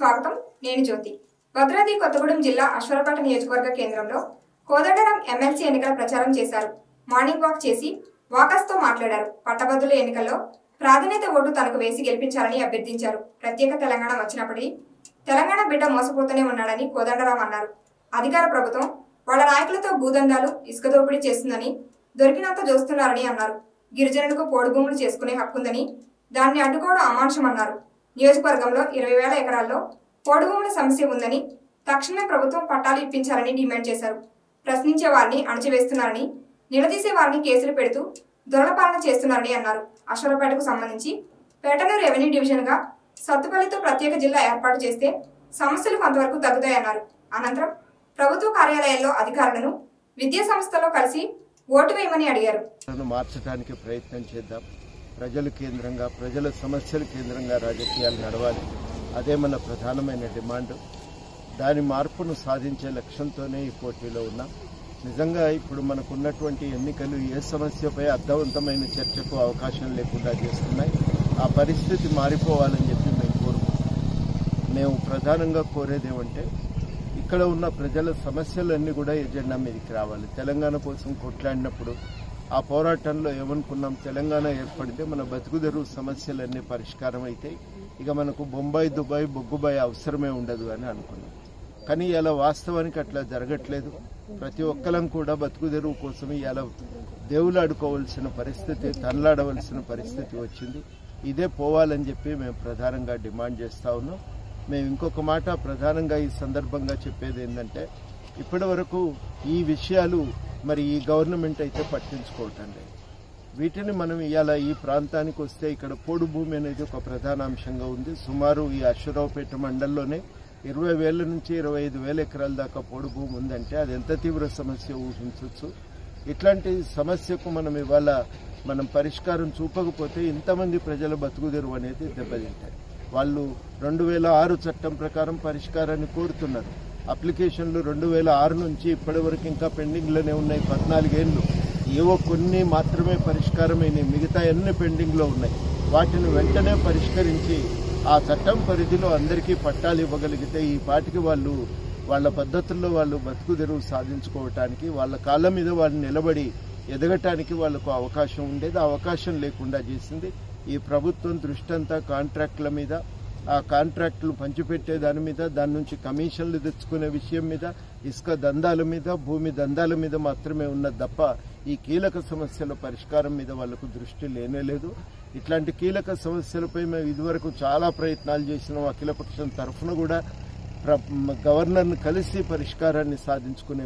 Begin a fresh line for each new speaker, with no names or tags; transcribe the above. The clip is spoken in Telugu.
స్వాగతం. నేను జ్యోతి. భద్రాద్రి కొత్తగూడెం జిల్లా అశ్వరపేట నియోజకవర్గ కేంద్రంలో కోదండరాం ఎమ్మెల్సీ ఎన్నికల ప్రచారం చేశారు. మార్నింగ్ వాక్ చేసి వాకర్స్ తో మాట్లాడారు. పట్టభద్రుల ఎన్నికల్లో ప్రాధాన్యత ఓటు తనకు వేసి గెలిపించాలని అభ్యర్థించారు. ప్రత్యేక తెలంగాణ వచ్చినప్పటికీ తెలంగాణ బిడ్డ మోసపోతూనే ఉన్నాడని కోదండరాం అన్నారు. అధికార ప్రభుత్వం వాళ్ళ నాయకులతో భూదందాలు, ఇసుక దోపిడీ చేస్తుందని, దొరికినంత దోస్తున్నారని అన్నారు. గిరిజనులకు పోడు భూములు చేసుకునే హక్కుందని, దాన్ని అడ్డుకోవడం అమానుషమన్నారు. నియోజకవర్గంలో 20,000 ఎకరాల్లో పోడు భూముల సమస్య ఉందని, తక్షణమే ప్రభుత్వం పట్టాలు ఇప్పించాలని డిమాండ్ చేశారు. ప్రశ్నించే వారిని అణచివేస్తున్నారని, నిలదీసే వారిని కేసులు పెడుతూ దొరలపాలన చేస్తున్నారని అన్నారు. అశ్వరపేటకు సంబంధించి పేటను రెవెన్యూ డివిజన్ గా సత్తుపల్లితో ప్రత్యేక జిల్లా ఏర్పాటు చేస్తే సమస్యలు కొంతవరకు తగ్గుతాయన్నారు. అనంతరం ప్రభుత్వ కార్యాలయాల్లో అధికారులను విద్యా సంస్థల్లో కలిసి ఓటు వేయమని అడిగారు.
మార్చడానికి ప్రయత్నం చేద్దాం. ప్రజల కేంద్రంగా, ప్రజల సమస్యల కేంద్రంగా రాజకీయాలు నడవాలి. అదే మన ప్రధానమైన డిమాండ్. దాని మార్పును సాధించే లక్ష్యంతోనే ఈ పోటీలో ఉన్నాం. నిజంగా ఇప్పుడు మనకున్నటువంటి ఎన్నికలు ఏ సమస్యపై అర్థవంతమైన చర్చకు అవకాశం లేకుండా చేస్తున్నాయి. ఆ పరిస్థితి మారిపోవాలని చెప్పి మేము కోరుకుంటున్నాం. మేము ప్రధానంగా కోరేదేమంటే, ఇక్కడ ఉన్న ప్రజల సమస్యలన్నీ కూడా ఎజెండా మీదకి రావాలి. తెలంగాణ కోసం కొట్లాడినప్పుడు ఆ పోరాటంలో ఏమనుకున్నాం, తెలంగాణ ఏర్పడితే మన బతుకుదెరువు సమస్యలన్నీ పరిష్కారం అయితే ఇక మనకు బొంబాయి, దుబాయ్, బొగ్గుబాయి అవసరమే ఉండదు అని అనుకున్నాం. కానీ ఇలా వాస్తవానికి అట్లా జరగట్లేదు. ప్రతి ఒక్కరం కూడా బతుకుదెరువు కోసం ఇలా దేవులాడుకోవాల్సిన పరిస్థితి, తనలాడవలసిన పరిస్థితి వచ్చింది. ఇదే పోవాలని చెప్పి మేము ప్రధానంగా డిమాండ్ చేస్తా ఉన్నాం. మేము ఇంకొక మాట ప్రధానంగా ఈ సందర్భంగా చెప్పేది ఏంటంటే, ఇప్పటి వరకు ఈ విషయాలు మరి ఈ గవర్నమెంట్ అయితే పట్టించుకోవటం లేదు. వీటిని మనం ఇవాళ ఈ ప్రాంతానికి వస్తే ఇక్కడ పోడు భూమి అనేది ఒక ప్రధాన అంశంగా ఉంది. సుమారు ఈ అశ్వరావుపేట మండలంలోనే 20,000 నుంచి 25,000 ఎకరాల దాకా పోడు భూమి ఉందంటే అది ఎంత తీవ్ర సమస్య ఊహించవచ్చు. ఇట్లాంటి సమస్యకు మనం పరిష్కారం చూపకపోతే ఇంతమంది ప్రజల బతుకుదెరువు అనేది దెబ్బతింటాయి. వాళ్ళు 2006 చట్టం ప్రకారం పరిష్కారాన్ని కోరుతున్నారు. అప్లికేషన్లు 2006 నుంచి ఇప్పటి వరకు ఇంకా పెండింగ్లోనే ఉన్నాయి. 14 ఏళ్ళు. ఏవో కొన్ని మాత్రమే పరిష్కారమైనవి, మిగతా అన్ని పెండింగ్లో ఉన్నాయి. వాటిని వెంటనే పరిష్కరించి ఆ చట్టం పరిధిలో అందరికీ పట్టాలు ఇవ్వగలిగితే ఈ పాటికి వాళ్ళు వాళ్ళ పద్ధతుల్లో వాళ్ళు బతుకుదెరువు సాధించుకోవటానికి, వాళ్ళ కాళ్ళ మీద వాళ్ళు నిలబడి ఎదగటానికి వాళ్ళకు అవకాశం ఉండేది. ఆ అవకాశం లేకుండా చేసింది ఈ ప్రభుత్వం. దృష్టి అంతా కాంట్రాక్టుల మీద, ఆ కాంట్రాక్టులు పంచిపెట్టే దాని మీద, దాని నుంచి కమిషన్లు తెచ్చుకునే విషయం మీద, ఇసుక దందాల మీద, భూమి దందాల మీద మాత్రమే ఉన్నది తప్ప ఈ కీలక సమస్యల పరిష్కారం మీద వాళ్లకు దృష్టి లేనేలేదు. ఇట్లాంటి కీలక సమస్యలపై మేము ఇదివరకు చాలా ప్రయత్నాలు చేసినాం. అఖిలపక్షం తరఫున కూడా గవర్నర్ను కలిసి పరిష్కారాన్ని సాధించుకునే